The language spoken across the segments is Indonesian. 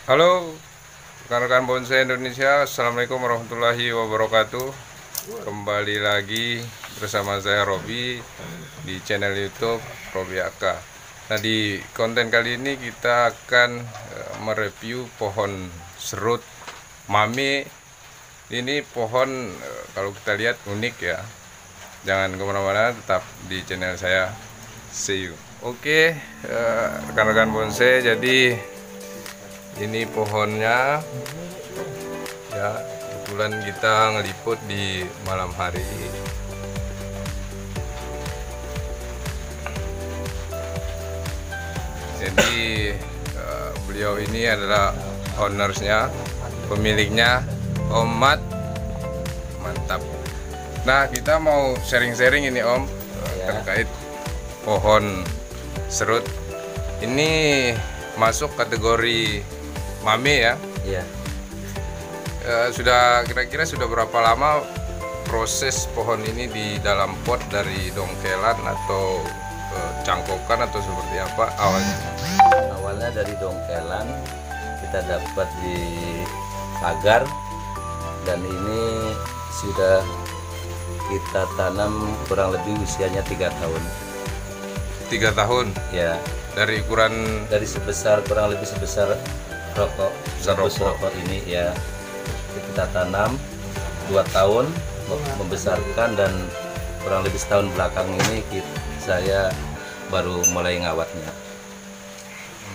Halo rekan-rekan bonsai Indonesia, Assalamualaikum warahmatullahi wabarakatuh. Kembali lagi bersama saya Robi di channel YouTube Robi Aka. Nah, di konten kali ini kita akan mereview pohon serut mame. Ini pohon kalau kita lihat unik ya. Jangan kemana-mana, tetap di channel saya. See you. Oke, rekan-rekan bonsai, jadi ini pohonnya ya, kebetulan kita ngeliput di malam hari. Jadi beliau ini adalah ownersnya, pemiliknya, Om Mat. Mantap. Nah, kita mau sharing-sharing ini Om terkait pohon serut. Ini masuk kategori mame ya. Iya. Kira-kira sudah berapa lama proses pohon ini di dalam pot, dari dongkelan atau cangkokan atau seperti apa awalnya? Awalnya dari dongkelan kita dapat di pagar, dan ini sudah kita tanam kurang lebih usianya 3 tahun. 3 tahun Ya, dari ukuran dari kurang lebih sebesar rokok, bungkus rokok ini ya. Kita tanam 2 tahun membesarkan, dan kurang lebih setahun belakang ini saya baru mulai ngawatnya.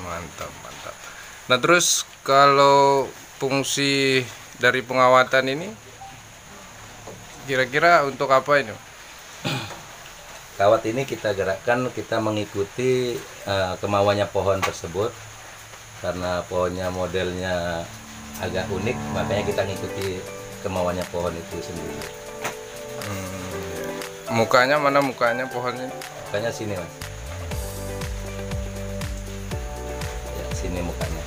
mantap. Nah, terus kalau fungsi dari pengawatan ini kira-kira untuk apa ini? Kawat ini kita gerakkan, kita mengikuti kemauannya pohon tersebut. Karena pohonnya modelnya agak unik, makanya kita ngikuti kemauannya pohon itu sendiri. Mukanya mana, mukanya pohonnya? Mukanya sini mas. Ya, sini mukanya.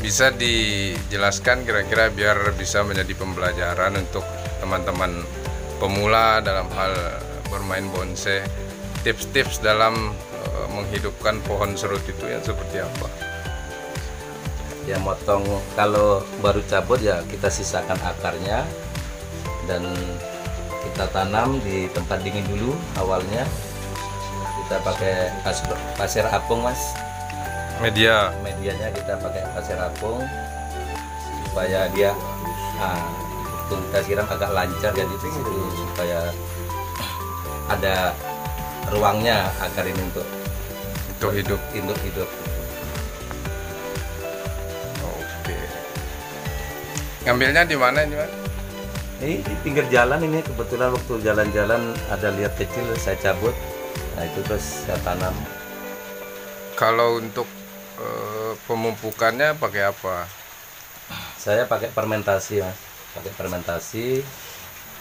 Bisa dijelaskan kira-kira biar bisa menjadi pembelajaran untuk teman-teman pemula dalam hal bermain bonsai, tips-tips dalam menghidupkan pohon serut itu yang seperti apa? Ya, motong kalau baru cabut ya kita sisakan akarnya, dan kita tanam di tempat dingin dulu awalnya. Kita pakai pasir apung mas. Medianya kita pakai pasir apung supaya dia waktu kita siram agak lancar, jadi di situ supaya ada ruangnya akar ini untuk hidup. Oke. Ngambilnya di mana ini, Mas? Ini di pinggir jalan, ini kebetulan waktu jalan-jalan ada lihat kecil, saya cabut. Nah, itu terus saya tanam. Kalau untuk pemupukannya pakai apa? Saya pakai fermentasi mas, pakai fermentasi.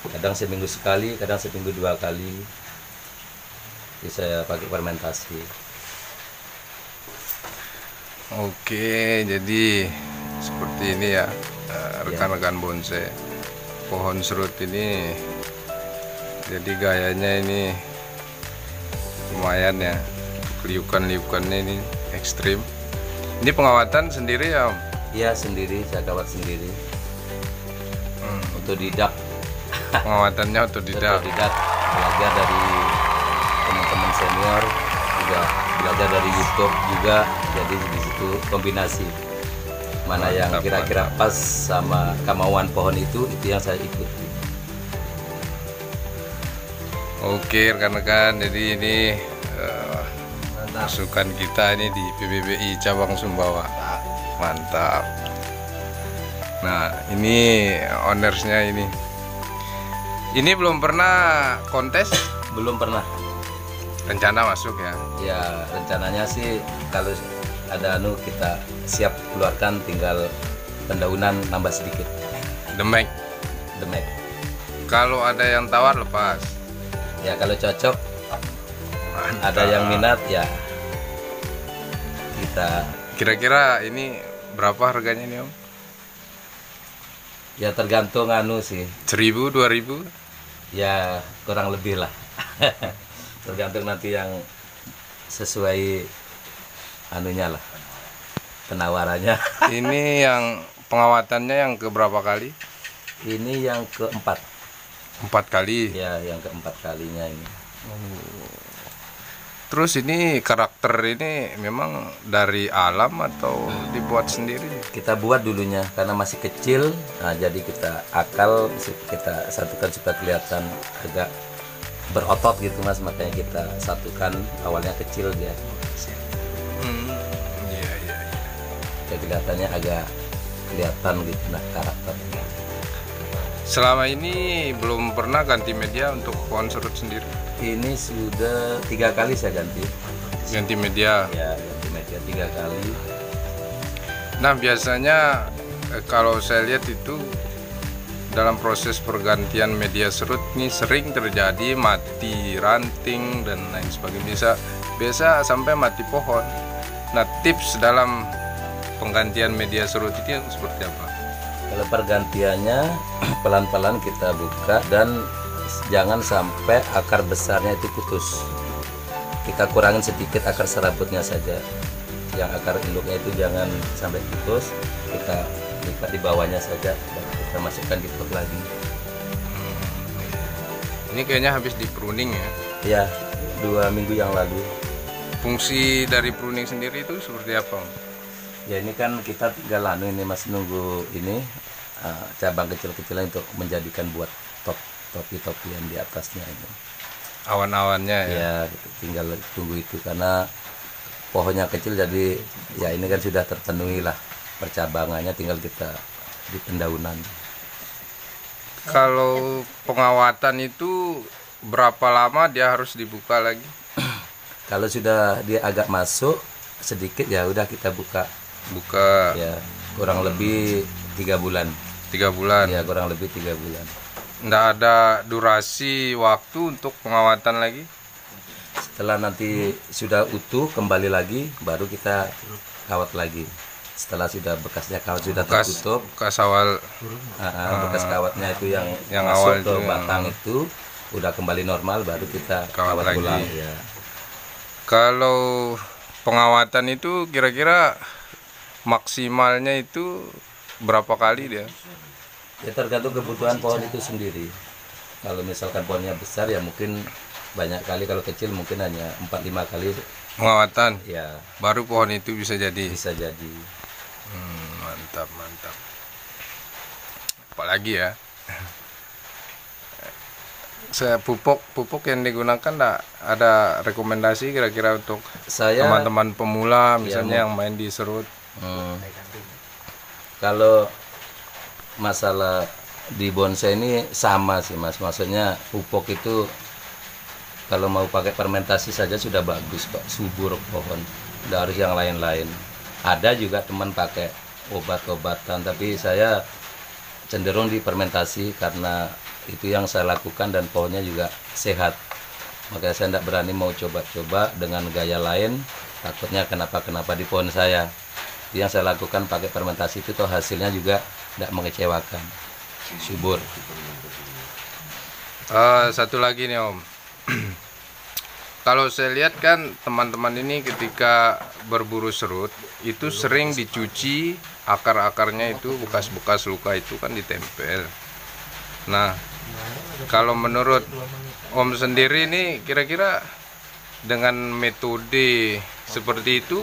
Kadang seminggu sekali, kadang seminggu 2 kali. Jadi saya pakai fermentasi. Oke, jadi seperti ini ya, rekan-rekan bonsai. Pohon serut ini jadi gayanya ini lumayan ya, liukan-liukannya ini ekstrim. Ini pengawatan sendiri ya Om? Iya sendiri, saya kawat sendiri. Otodidak. Pengawatannya otodidak. Belajar dari teman-teman senior, juga belajar dari YouTube juga. Jadi di situ kombinasi mana yang kira-kira pas sama kemauan pohon itu yang saya ikuti. Oke rekan-rekan, jadi ini masukan kita ini di PBBI cabang Sumbawa. Mantap. Nah, ini ownersnya ini. Ini belum pernah kontes? Belum pernah. Rencana masuk ya? Ya rencananya sih kalau ada kita siap keluarkan, tinggal pendaunan nambah sedikit. Demek. Kalau ada yang tawar lepas. Ya kalau cocok, Mantap. ada yang minat ya kita. Kira-kira ini berapa harganya nih Om? Ya tergantung sih. 1.000, 2.000? Ya kurang lebih lah. Tergantung nanti yang sesuai anunya lah, penawarannya. Ini yang pengawatannya yang keberapa kali? Ini yang keempat. 4 kali. Ya, yang keempat kalinya ini. Terus ini karakter ini memang dari alam atau dibuat sendiri? Kita buat dulunya karena masih kecil, nah jadi kita akal kita satukan supaya kelihatan agak berotot gitu Mas, makanya kita satukan. Awalnya kecil dia, Iya, iya, iya. ya kelihatannya agak kelihatan gitu nah karakternya. Selama ini belum pernah ganti media untuk pohon serut sendiri? Ini sudah 3 kali saya ganti. Ganti media. Ya, ganti media 3 kali. Nah, biasanya kalau saya lihat itu dalam proses pergantian media serut ini sering terjadi mati ranting dan lain sebagainya. Biasa sampai mati pohon. Nah, tips dalam penggantian media serut itu yang seperti apa? Kalau pergantiannya pelan-pelan kita buka dan jangan sampai akar besarnya itu putus. Kita kurangin sedikit akar serabutnya saja. Yang akar induknya itu jangan sampai putus. Kita lipat di bawahnya saja dan kita masukkan di pot lagi. Ini kayaknya habis di pruning ya. Ya, 2 minggu yang lalu. Fungsi dari pruning sendiri itu seperti apa? Ya ini kan kita tinggal ini Mas, nunggu ini cabang kecil-kecilan untuk menjadikan buat topi-topian di atasnya ini. Awan-awannya ya. Ya, tinggal tunggu itu karena pohonnya kecil jadi ya ini kan sudah terpenuhi lah percabangannya, tinggal kita di pendaunan. Kalau pengawatan itu berapa lama dia harus dibuka lagi? Kalau sudah dia agak masuk sedikit ya udah kita buka. Buka Ya, kurang lebih 3 bulan. 3 bulan. Ya, kurang lebih 3 bulan. Nggak ada durasi waktu untuk pengawatan lagi? Setelah nanti sudah utuh kembali lagi baru kita kawat lagi. Setelah sudah bekasnya kawat sudah tertutup, Bekas awal. bekas kawatnya itu yang awal masuk ke itu, batang itu udah kembali normal baru kita Kawat kawat lagi. ulang ya. Kalau pengawatan itu kira-kira maksimalnya itu berapa kali dia? Ya tergantung kebutuhan pohon itu sendiri. Kalau misalkan pohonnya besar ya mungkin banyak kali, kalau kecil mungkin hanya 4-5 kali Pengawatan ya baru pohon itu bisa jadi. bisa jadi. Mantap, mantap. Apalagi ya? Pupuk yang digunakan ada rekomendasi kira-kira untuk Saya teman-teman pemula misalnya yang main di serut? Kalau masalah di bonsai ini sama sih Mas, maksudnya pupuk itu kalau mau pakai fermentasi saja sudah bagus kok, subur pohon, tidak harus yang lain-lain. Ada juga teman pakai obat-obatan, tapi saya cenderung di fermentasi karena itu yang saya lakukan dan pohonnya juga sehat. Makanya saya tidak berani mau coba-coba dengan gaya lain, takutnya kenapa-kenapa di pohon saya. Yang saya lakukan pakai fermentasi itu toh hasilnya juga tidak mengecewakan, subur. Satu lagi nih Om. Kalau saya lihat kan teman-teman ini ketika berburu serut itu sering dicuci akar-akarnya, itu bekas-bekas luka itu kan ditempel. Nah, kalau menurut Om sendiri ini kira-kira dengan metode seperti itu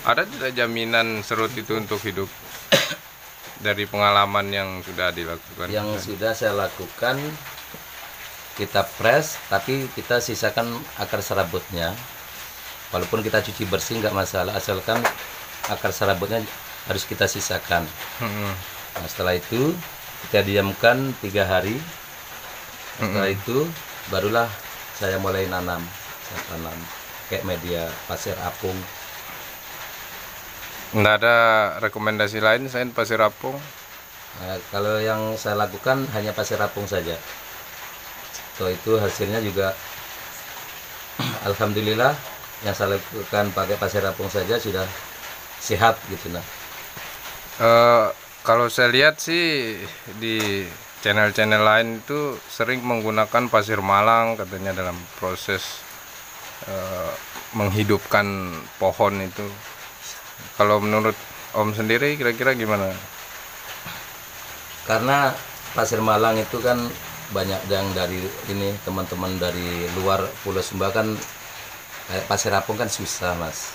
ada tidak jaminan serut itu untuk hidup dari pengalaman yang sudah dilakukan? Yang sudah saya lakukan, kita press tapi kita sisakan akar serabutnya. Walaupun kita cuci bersih nggak masalah, asalkan akar serabutnya harus kita sisakan. Nah, setelah itu kita diamkan 3 hari. Setelah itu barulah saya mulai nanam. Saya tanam kayak media pasir apung. Nggak ada rekomendasi lain selain pasir apung? Nah, kalau yang saya lakukan hanya pasir apung saja. Setelah itu hasilnya juga alhamdulillah yang saya lakukan pakai pasir apung saja sudah sehat gitu nah. Kalau saya lihat sih di channel-channel lain itu sering menggunakan pasir malang katanya dalam proses menghidupkan pohon itu. Kalau menurut Om sendiri kira-kira gimana? Karena pasir Malang itu kan banyak yang dari ini teman-teman dari luar Pulau Sumba kan kayak pasir apung kan susah Mas.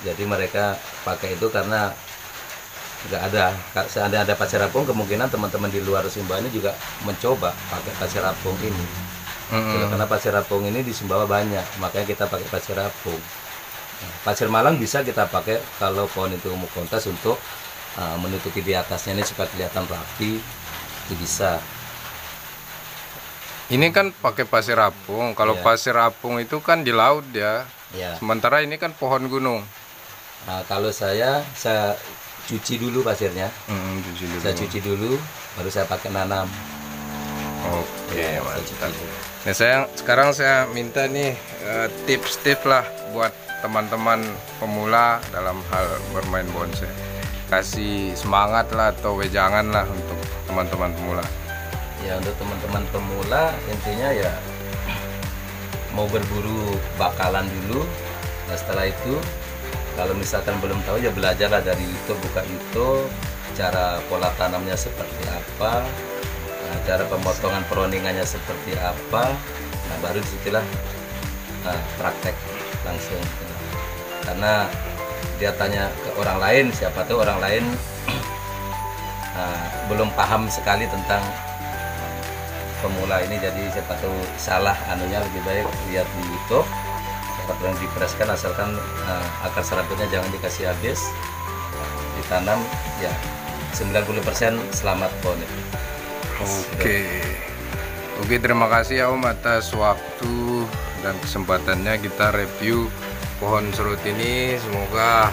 Jadi mereka pakai itu karena nggak ada. Seandainya ada pasir apung, kemungkinan teman-teman di luar Sumba ini juga mencoba pakai pasir apung ini. Karena pasir apung ini di Sumbawa banyak, makanya kita pakai pasir apung. Pasir Malang bisa kita pakai kalau pohon itu mau kontas untuk menutupi di atasnya ini supaya kelihatan rapi, itu bisa. Ini kan pakai pasir apung. Kalau pasir apung itu kan di laut ya. Sementara ini kan pohon gunung. Nah, kalau saya cuci dulu pasirnya. Saya cuci dulu, baru saya pakai nanam. Oke, mantap. Nah, sekarang saya minta nih tips-tips lah buat teman-teman pemula dalam hal bermain bonsai. Kasih semangat lah atau wejangan lah untuk teman-teman pemula. Ya, untuk teman-teman pemula intinya ya mau berburu bakalan dulu. Nah, setelah itu kalau misalkan belum tahu ya belajarlah dari YouTube, buka YouTube, cara pola tanamnya seperti apa, cara pemotongan peroningannya seperti apa. Nah, baru disitulah praktek langsung. Karena dia tanya ke orang lain, siapa tahu orang lain belum paham sekali tentang pemula ini, jadi siapa tahu salah anunya. Lebih baik lihat di YouTube, serabut yang diperaskan, asalkan akar serabutnya jangan dikasih habis, ditanam ya 90% selamat pohon itu. Oke, terima kasih ya Om atas waktu dan kesempatannya kita review pohon serut ini. Semoga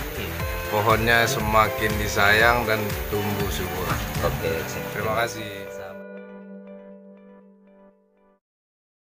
pohonnya semakin disayang dan tumbuh subur. Oke, terima kasih.